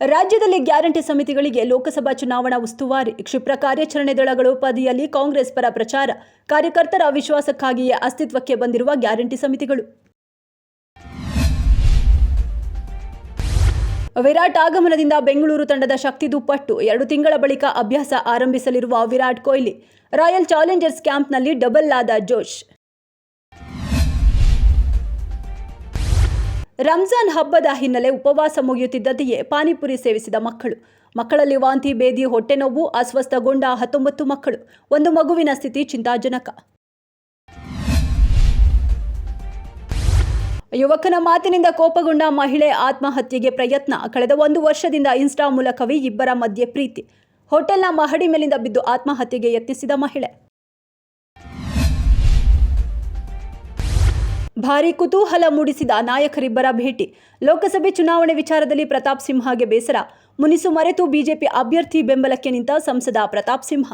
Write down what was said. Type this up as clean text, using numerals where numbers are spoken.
ರಾಜ್ಯದಲ್ಲಿ ಗ್ಯಾರಂಟಿ ಸಮಿತಿಗಳಿಗೆ ಲೋಕಸಭಾ ಚುನಾವಣಾ ಉಸ್ತುವಾರಿ, ಕ್ಷಿಪ್ರ ಕಾರ್ಯಾಚರಣೆ ದಳಗಳು ಪದಿಯಲ್ಲಿ ಕಾಂಗ್ರೆಸ್ ಪರ ಪ್ರಚಾರ, ಕಾರ್ಯಕರ್ತರ ವಿಶ್ವಾಸಕ್ಕಾಗಿಯೇ ಅಸ್ತಿತ್ವಕ್ಕೆ ಬಂದಿರುವ ಗ್ಯಾರಂಟಿ ಸಮಿತಿಗಳು. ವಿರಾಟ್ ಆಗಮನದಿಂದ ಬೆಂಗಳೂರು ತಂಡದ ಶಕ್ತಿ ದುಪ್ಪಟ್ಟು. 2 ತಿಂಗಳ ಬಳಿಕ ಅಭ್ಯಾಸ ಆರಂಭಿಸಲಿರುವ ವಿರಾಟ್ ಕೊಹ್ಲಿ. ರಾಯಲ್ ಚಾಲೆಂಜರ್ಸ್ ಕ್ಯಾಂಪ್ನಲ್ಲಿ ಡಬಲ್ ಆದ ಜೋಶ್. ರಂಜಾನ್ ಹಬ್ಬದ ಹಿನ್ನೆಲೆ ಉಪವಾಸ ಮುಗಿಯುತ್ತಿದ್ದಂತೆಯೇ ಪಾನಿಪುರಿ ಸೇವಿಸಿದ ಮಕ್ಕಳಲ್ಲಿ ವಾಂತಿ, ಬೇದಿ, ಹೊಟ್ಟೆ ನೋವು, ಅಸ್ವಸ್ಥಗೊಂಡ 19 ಮಕ್ಕಳು. 1 ಮಗುವಿನ ಸ್ಥಿತಿ ಚಿಂತಾಜನಕ. ಯುವಕನ ಮಾತಿನಿಂದ ಕೋಪಗೊಂಡ ಮಹಿಳೆ ಆತ್ಮಹತ್ಯೆಗೆ ಪ್ರಯತ್ನ. ಕಳೆದ 1 ವರ್ಷದಿಂದ ಇನ್ಸ್ಟಾ ಮೂಲಕವೇ ಇಬ್ಬರ ಮಧ್ಯೆ ಪ್ರೀತಿ. ಹೋಟೆಲ್ನ ಮಹಡಿ ಮೇಲಿಂದ ಬಿದ್ದು ಆತ್ಮಹತ್ಯೆಗೆ ಯತ್ನಿಸಿದ ಮಹಿಳೆ. ಭಾರೀ ಕುತೂಹಲ ಮೂಡಿಸಿದ ನಾಯಕರಿಬ್ಬರ ಭೇಟಿ. ಲೋಕಸಭೆ ಚುನಾವಣೆ ವಿಚಾರದಲ್ಲಿ ಪ್ರತಾಪ್ ಸಿಂಹಗೆ ಬೇಸರ. ಮುನಿಸು ಮರೆತು ಬಿಜೆಪಿ ಅಭ್ಯರ್ಥಿ ಬೆಂಬಲಕ್ಕೆ ನಿಂತ ಸಂಸದ ಪ್ರತಾಪ್ ಸಿಂಹ.